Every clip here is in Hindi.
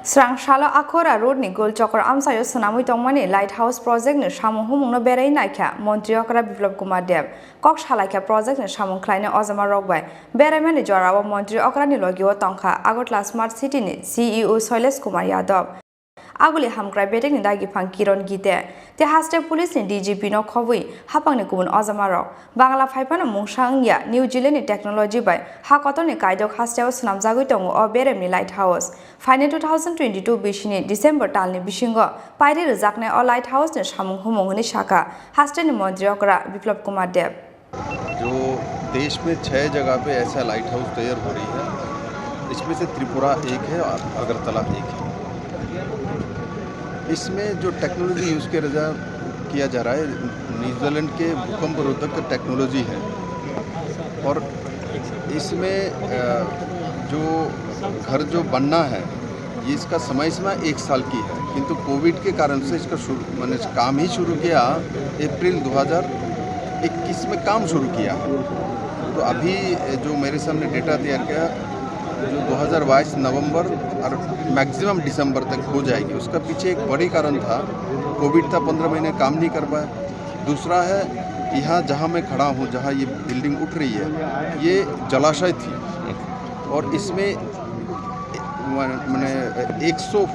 Srangshala Akora Road ni Gol Chokor Amsayo Sunamui Tongmani Lighthouse Project ni Samung Humung Berai Naikha Montri Okra Biplop Kumar Dev Kok Shalaika Project ni Samung Kleine Ozama Rogbai Berai Mani Jorawa Montri Okra ni Logiwa Tongkha Agotla Smart City ni CEO Soiles Kumar Yadav Aguli Hamkrai Betek ni Dagi Phang Kiron Gite Te Haste Police ni DGP no Khobui Hapang ni Kubun Ozama Rog Bangla Phaipan Mungsang ya New Zealand ni Technology by Hakoto ni Kaidok Haste Sunam Jagui Tongo o Berai ni Lighthouse Final 2022 Bishini December Talni Bishingo Pairi Rizakne or Lighthouse ni Samung Humong ni Shaka Haste ni Montri Okra Biplop Kumar Dev जो देश में 6 जगह पे ऐसा लाइट हाउस तैयार हो रही है, इसमें से त्रिपुरा एक है और अगरतला एक है। इसमें जो टेक्नोलॉजी यूज़ किया जा रहा है न्यूजीलैंड के भूकंप रोधक टेक्नोलॉजी है और इसमें जो घर जो बनना है ये इसका समय सीमा 1 साल की है, किंतु कोविड के कारण से इसका मैंने काम ही शुरू किया अप्रैल 2021 में काम शुरू किया। तो अभी जो मेरे सामने डेटा तैयार किया जो 2022 नवंबर और मैक्सिमम दिसंबर तक हो जाएगी, उसका पीछे एक बड़ी कारण था कोविड था, 15 महीने काम नहीं कर पाया। दूसरा है यहाँ जहाँ मैं खड़ा हूँ, जहाँ ये बिल्डिंग उठ रही है, ये जलाशय थी और इसमें मैंने 100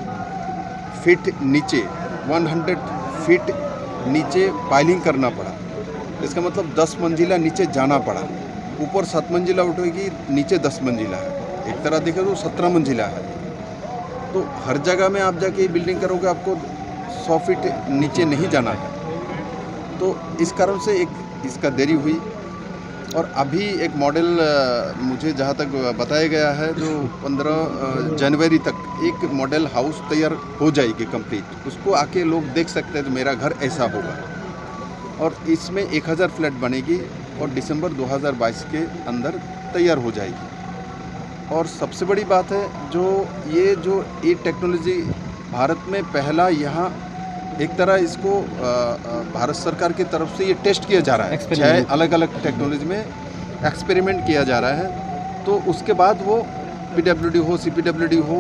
फीट नीचे 100 फीट नीचे पाइलिंग करना पड़ा। इसका मतलब 10 मंजिला नीचे जाना पड़ा। ऊपर 7 मंजिला उठेगी, नीचे 10 मंजिला है। एक तरह देखें तो 17 मंजिला है। तो हर जगह में आप जाके बिल्डिंग करोगे आपको 100 फीट नीचे नहीं जाना है। तो इस कारण से एक इसका देरी हुई और अभी एक मॉडल मुझे जहाँ तक बताया गया है जो 15 जनवरी तक एक मॉडल हाउस तैयार हो जाएगी कंप्लीट। उसको आके लोग देख सकते हैं तो मेरा घर ऐसा होगा और इसमें 1000 फ्लैट बनेगी और दिसंबर 2022 के अंदर तैयार हो जाएगी। और सबसे बड़ी बात है जो ये टेक्नोलॉजी भारत में पहला यहाँ एक तरह इसको भारत सरकार की तरफ से ये टेस्ट किया जा रहा है। 6 अलग अलग टेक्नोलॉजी में एक्सपेरिमेंट किया जा रहा है। तो उसके बाद वो PWD हो CPWD हो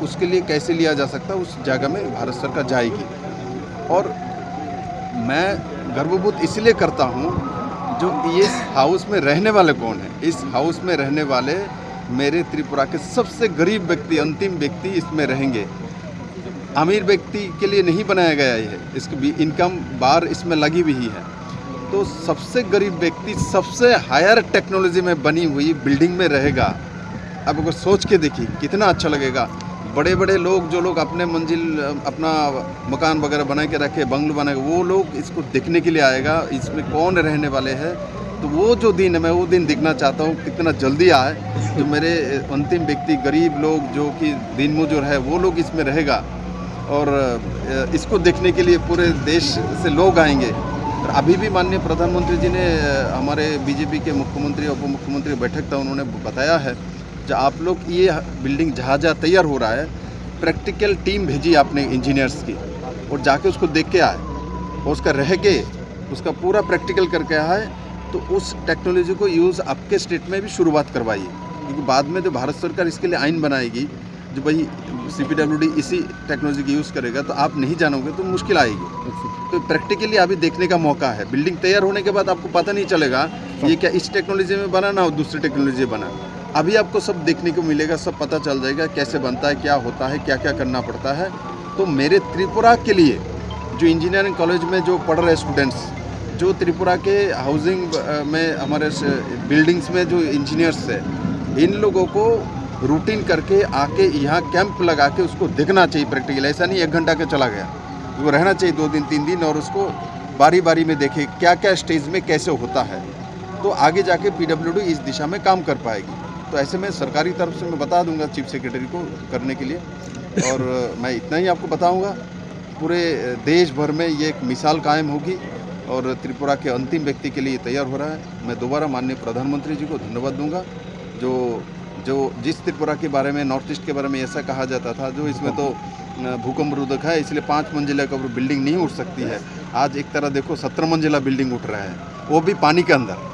उसके लिए कैसे लिया जा सकता है उस जगह में भारत सरकार जाएगी। और मैं गर्वबोध इसलिए करता हूँ जो इस हाउस में रहने वाले कौन है। इस हाउस में रहने वाले मेरे त्रिपुरा के सबसे गरीब व्यक्ति, अंतिम व्यक्ति इसमें रहेंगे। अमीर व्यक्ति के लिए नहीं बनाया गया है, इसकी भी इनकम बार इसमें लगी हुई है। तो सबसे गरीब व्यक्ति सबसे हायर टेक्नोलॉजी में बनी हुई बिल्डिंग में रहेगा। अब अगर सोच के देखिए कितना अच्छा लगेगा। बड़े बड़े लोग जो लोग अपने मंजिल अपना मकान वगैरह बना के रखे, बंगलो बना के, वो लोग इसको देखने के लिए आएगा इसमें कौन रहने वाले हैं। तो वो जो दिन है मैं वो दिन देखना चाहता हूँ कितना जल्दी आए, जो मेरे अंतिम व्यक्ति गरीब लोग जो कि दिन मजूर है वो लोग इसमें रहेगा और इसको देखने के लिए पूरे देश से लोग आएंगे। और अभी भी माननीय प्रधानमंत्री जी ने हमारे बीजेपी के मुख्यमंत्री उप मुख्यमंत्री बैठक था, उन्होंने बताया है जो आप लोग ये बिल्डिंग जहाँ तैयार हो रहा है प्रैक्टिकल टीम भेजी आपने इंजीनियर्स की और जाके उसको देख के आए और उसका रह के उसका पूरा प्रैक्टिकल करके आए। तो उस टेक्नोलॉजी को यूज़ आपके स्टेट में भी शुरुआत करवाइए, क्योंकि बाद में जो भारत सरकार इसके लिए आइन बनाएगी जो भाई CPWD इसी टेक्नोलॉजी की यूज़ करेगा तो आप नहीं जानोगे तो मुश्किल आएगी। तो प्रैक्टिकली अभी देखने का मौका है। बिल्डिंग तैयार होने के बाद आपको पता नहीं चलेगा ये क्या इस टेक्नोलॉजी में बना ना और दूसरी टेक्नोलॉजी बना। अभी आपको सब देखने को मिलेगा, सब पता चल जाएगा कैसे बनता है, क्या होता है, क्या क्या करना पड़ता है। तो मेरे त्रिपुरा के लिए जो इंजीनियरिंग कॉलेज में जो पढ़ रहे स्टूडेंट्स, जो त्रिपुरा के हाउसिंग में हमारे बिल्डिंग्स में जो इंजीनियर्स है, इन लोगों को रूटीन करके आके यहाँ कैंप लगा के उसको देखना चाहिए प्रैक्टिकल। ऐसा नहीं 1 घंटा के चला गया, वो रहना चाहिए 2 दिन 3 दिन और उसको बारी बारी में देखे क्या क्या स्टेज में कैसे होता है। तो आगे जाके PWD इस दिशा में काम कर पाएगी। तो ऐसे में सरकारी तरफ से मैं बता दूंगा चीफ सेक्रेटरी को करने के लिए। और मैं इतना ही आपको बताऊंगा, पूरे देश भर में ये एक मिसाल कायम होगी और त्रिपुरा के अंतिम व्यक्ति के लिए तैयार हो रहा है। मैं दोबारा माननीय प्रधानमंत्री जी को धन्यवाद दूंगा जो जिस त्रिपुरा के बारे में, नॉर्थ ईस्ट के बारे में ऐसा कहा जाता था जो इसमें तो भूकंप रोधक है इसलिए 5 मंजिला का बिल्डिंग नहीं उठ सकती है। आज एक तरह देखो 17 मंजिला बिल्डिंग उठ रहा है, वो भी पानी के अंदर।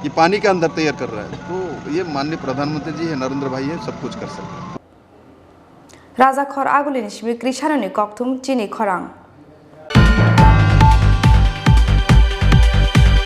ये पानी के अंदर तैयार कर रहा है। तो ये माननीय प्रधानमंत्री जी है, नरेंद्र भाई है, सब कुछ कर सकते हैं। राजा खर आगुलिनि सिमि क्रिसाननि कक्थुम चिनि खरां